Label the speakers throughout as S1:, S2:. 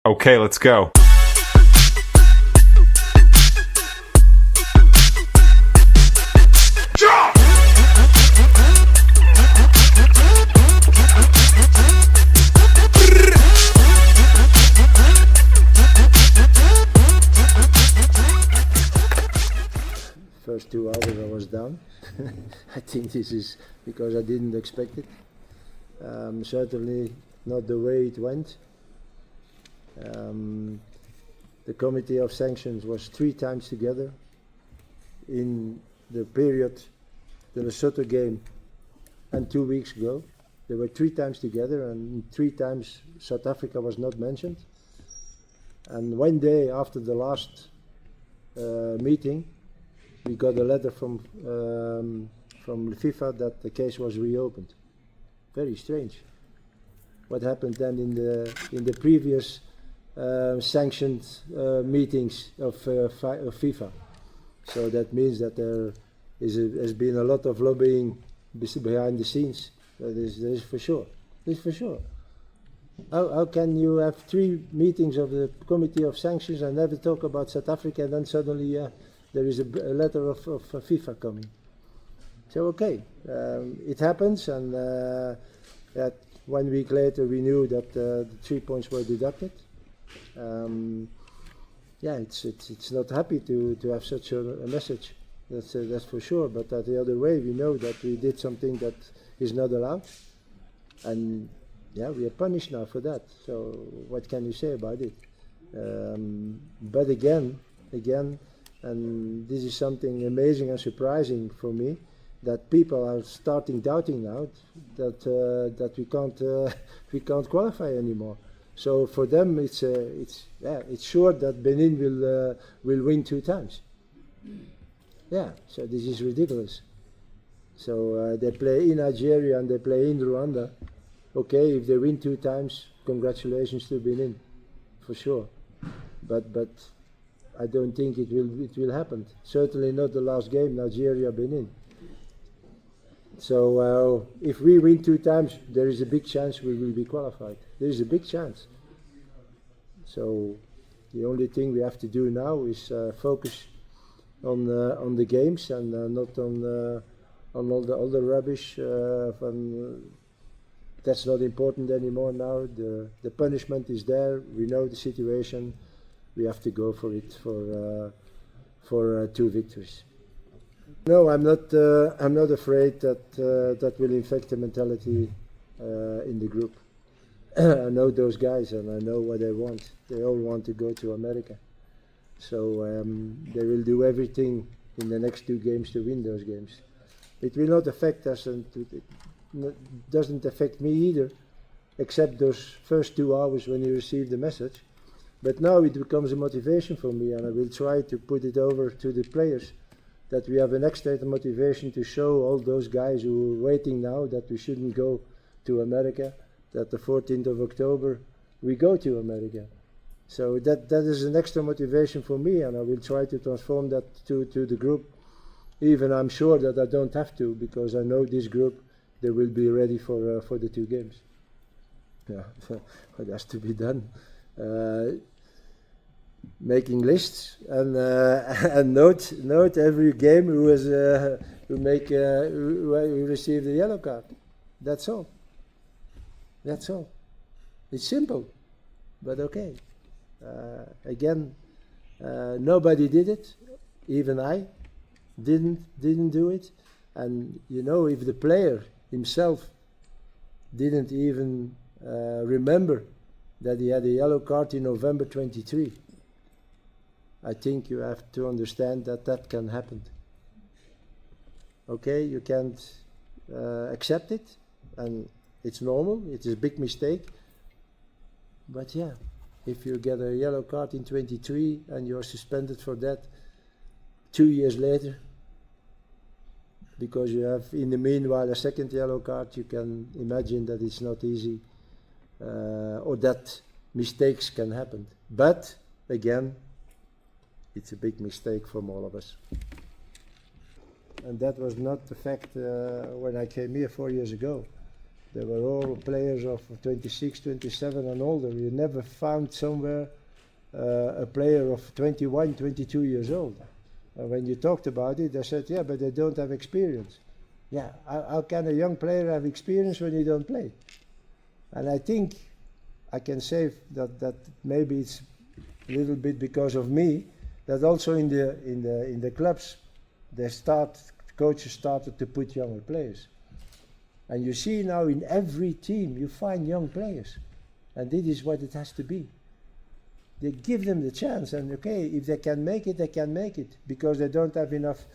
S1: Okay, let's go.
S2: First 2 hours I was down. I think this is because I didn't expect it. Certainly not the way it went. The committee of sanctions was 3 times together in the period, the Lesotho game, and 2 weeks ago. They were 3 times together, and 3 times South Africa was not mentioned. And one day after the last meeting, we got a letter from FIFA that the case was reopened. Very strange. What happened then in the previous sanctioned meetings of FIFA? So that means that there has been a lot of lobbying behind the scenes. That is for sure. This for sure. How can you have 3 meetings of the Committee of Sanctions and never talk about South Africa, and then suddenly there is a letter of FIFA coming? So okay, it happens, and 1 week later we knew that the 3 points were deducted. It's not happy to have such a message. That's for sure. But the other way, we know that we did something that is not allowed, and we are punished now for that. So what can you say about it? But again, and this is something amazing and surprising for me, that people are starting doubting now that we can't qualify anymore. So for them, it's sure that Benin will win 2 times. Yeah, so this is ridiculous. So they play in Nigeria and they play in Rwanda. Okay, if they win 2 times, congratulations to Benin, for sure. But I don't think it will happen. Certainly not the last game, Nigeria-Benin. So if we win 2 times, there is a big chance we will be qualified. There is a big chance. So the only thing we have to do now is focus on the games and not on all the other rubbish. That's not important anymore now. The punishment is there. We know the situation. We have to go for it for 2 victories. No, I'm not afraid that will infect the mentality in the group. I know those guys and I know what they want. They all want to go to America. So they will do everything in the next 2 games to win those games. It will not affect us, and it doesn't affect me either, except those first 2 hours when you receive the message. But now it becomes a motivation for me, and I will try to put it over to the players, that we have an extra motivation to show all those guys who are waiting now that we shouldn't go to America, that the 14th of October we go to America. So that is an extra motivation for me, and I will try to transform that to the group. Even I'm sure that I don't have to, because I know this group, they will be ready for the 2 games. Yeah, what has to be done? Making lists and note every game who received a yellow card. That's all. That's all. It's simple, but okay. Again, nobody did it. Even I didn't do it. And if the player himself didn't even remember that he had a yellow card in November 23, I think you have to understand that can happen. Okay, you can't accept it, and it's normal. It is a big mistake. But yeah, if you get a yellow card in 23 and you're suspended for that 2 years later, because you have in the meanwhile a second yellow card, you can imagine that it's not easy, or that mistakes can happen. But again, it's a big mistake from all of us. And that was not the fact when I came here 4 years ago. They were all players of 26, 27 and older. You never found somewhere a player of 21, 22 years old. When you talked about it, they said, yeah, but they don't have experience. Yeah, how can a young player have experience when he don't play? And I think I can say that maybe it's a little bit because of me, that also in the clubs, coaches started to put younger players. And you see now in every team, you find young players. And this is what it has to be. They give them the chance, and okay, if they can make it, they can make it, because they don't have enough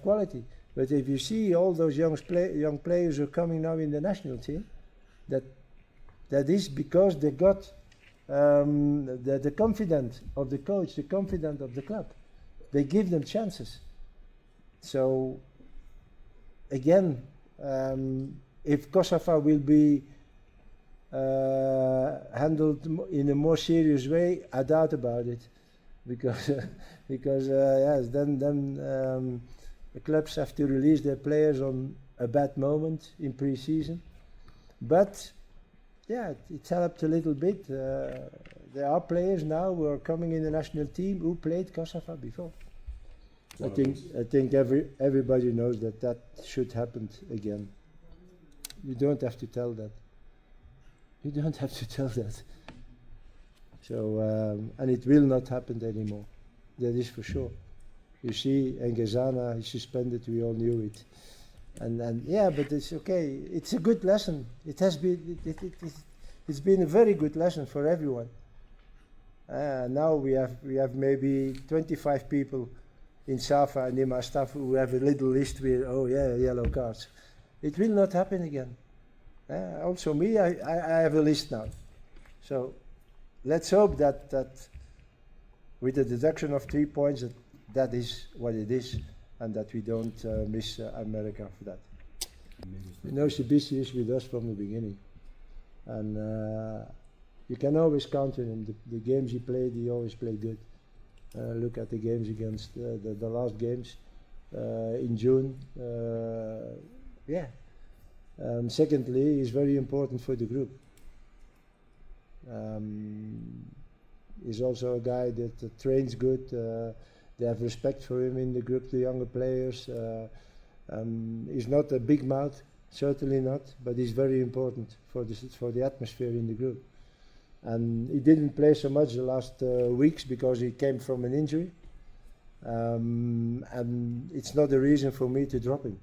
S2: quality. But if you see all those young players who are coming now in the national team, that is because they got the confidence of the coach, the confidence of the club. They give them chances. So again, if Kosovo will be handled in a more serious way, I doubt about it, because yes, then the clubs have to release their players on a bad moment in pre-season. But yeah, it helped a little bit. There are players now who are coming in the national team who played Kosovo before. I think everybody knows that should happen again. You don't have to tell that. You don't have to tell that. So and it will not happen anymore. That is for sure. You see, Nkosinathi is suspended. We all knew it. And yeah, but it's okay. It's a good lesson. It has been. It's been a very good lesson for everyone. Now we have maybe 25 people in SAFA and in my staff who have a little list with, oh yeah, yellow cards. It will not happen again. Also me, I have a list now. So let's hope that with the deduction of 3 points, that is what it is, and that we don't miss America for that. You know, Sibisi is with us from the beginning. And you can always count on him. The games he played, he always played good. Look at the games against the last games in June. Yeah. Secondly, he's very important for the group. He's also a guy that trains good. They have respect for him in the group, the younger players. He's not a big mouth, certainly not, but he's very important for the atmosphere in the group. And he didn't play so much the last weeks because he came from an injury. And it's not a reason for me to drop him.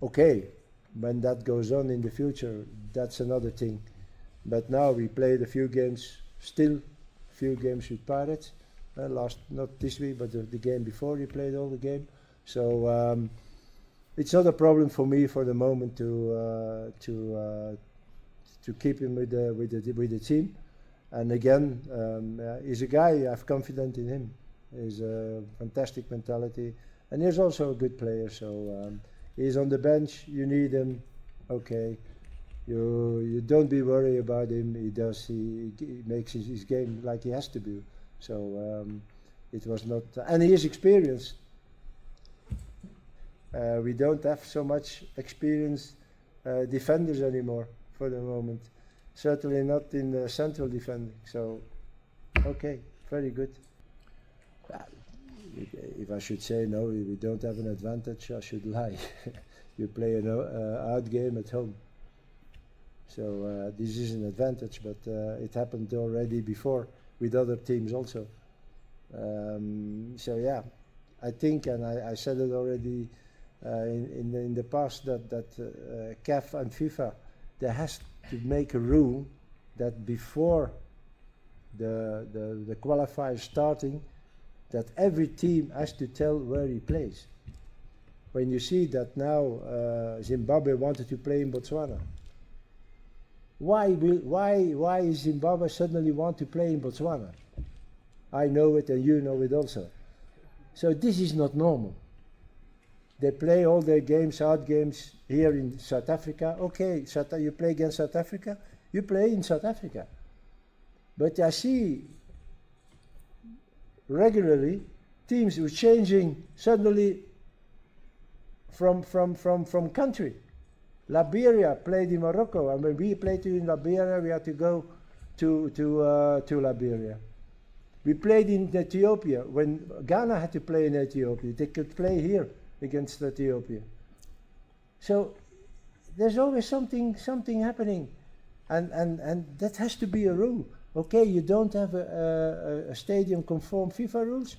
S2: Okay, when that goes on in the future, that's another thing. But now we played a few games, still a few games with Pirates. Last, not this week, but the game before, he played all the game. So it's not a problem for me for the moment to keep him with the team. And again, he's a guy, I have confidence in him. He's a fantastic mentality, and he's also a good player. So he's on the bench. You need him, okay. You don't be worried about him. He makes his game like he has to do. So it was not, and he is experienced. We don't have so much experienced defenders anymore for the moment. Certainly not in the central defending. So, okay, very good. If I should say no, we don't have an advantage, I should lie. You play an out game at home. So this is an advantage, but it happened already before with other teams also. So yeah, I think, and I said it already in the past, that CAF and FIFA, there has to make a rule that before the qualifiers starting, that every team has to tell where he plays. When you see that now Zimbabwe wanted to play in Botswana, why Zimbabwe suddenly want to play in Botswana? I know it and you know it also. So this is not normal. They play all their games, out games, here in South Africa. Okay, you play against South Africa, you play in South Africa. But I see regularly teams who are changing suddenly from country. Liberia played in Morocco, and when we played in Liberia, we had to go to Liberia. We played in Ethiopia. When Ghana had to play in Ethiopia, they could play here against Ethiopia. So there's always something happening, and that has to be a rule. Okay, you don't have a stadium conform FIFA rules.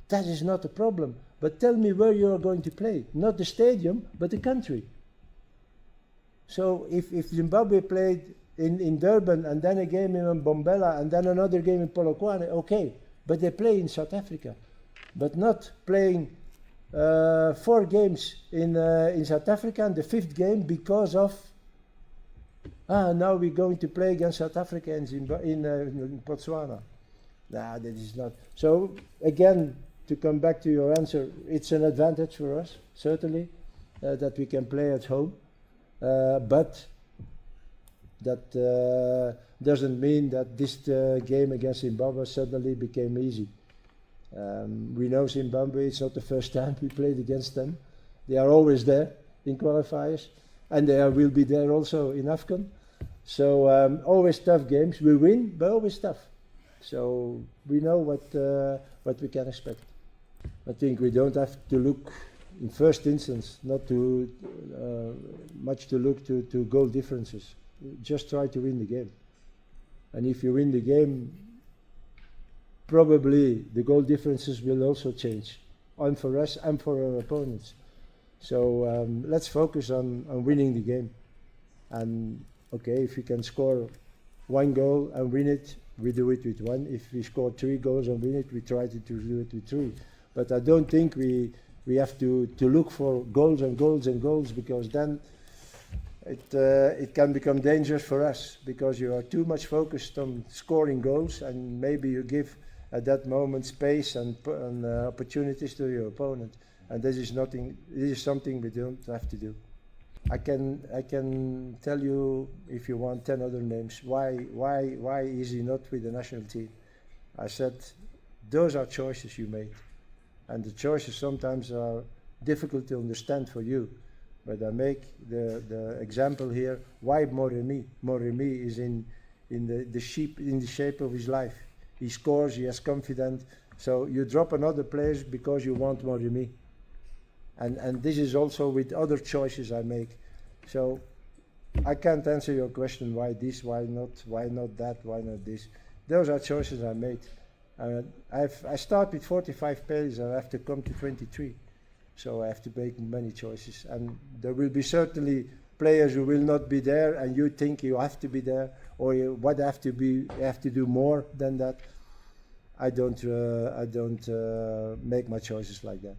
S2: That is not a problem. But tell me where you are going to play. Not the stadium, but the country. So if Zimbabwe played in Durban and then a game in Bombela and then another game in Polokwane, okay. But they play in South Africa. But not playing 4 games in South Africa and the 5th game because of now we're going to play against South Africa and in Botswana. Nah, that is not. So again, to come back to your answer, it's an advantage for us, certainly, that we can play at home. But that doesn't mean that this game against Zimbabwe suddenly became easy. We know Zimbabwe, it's not the first time we played against them. They are always there in qualifiers, and they will be there also in AFCON. So always tough games. We win, but always tough. So we know what we can expect. I think we don't have to look, in first instance, not to much to look to goal differences. Just try to win the game. And if you win the game, probably the goal differences will also change, and for us and for our opponents. So let's focus on winning the game. And okay, if we can score 1 goal and win it, we do it with 1. If we score 3 goals and win it, we try to do it with 3. But I don't think we have to look for goals and goals and goals, because then it can become dangerous for us, because you are too much focused on scoring goals, and maybe you give at that moment space and opportunities to your opponent. And this is something we don't have to do. I can tell you, if you want, 10 other names. Why is he not with the national team? I said, those are choices you made. And the choices sometimes are difficult to understand for you. But I make the example here, why Moremi? Moremi is in the shape of his life. He scores, he has confidence. So you drop another player because you want Moremi. And this is also with other choices I make. So I can't answer your question, why this, why not that, why not this. Those are choices I made. I start with 45 players and I have to come to 23. So I have to make many choices. And there will be certainly players who will not be there and you think you have to be there, or you have to do more than that. I don't make my choices like that.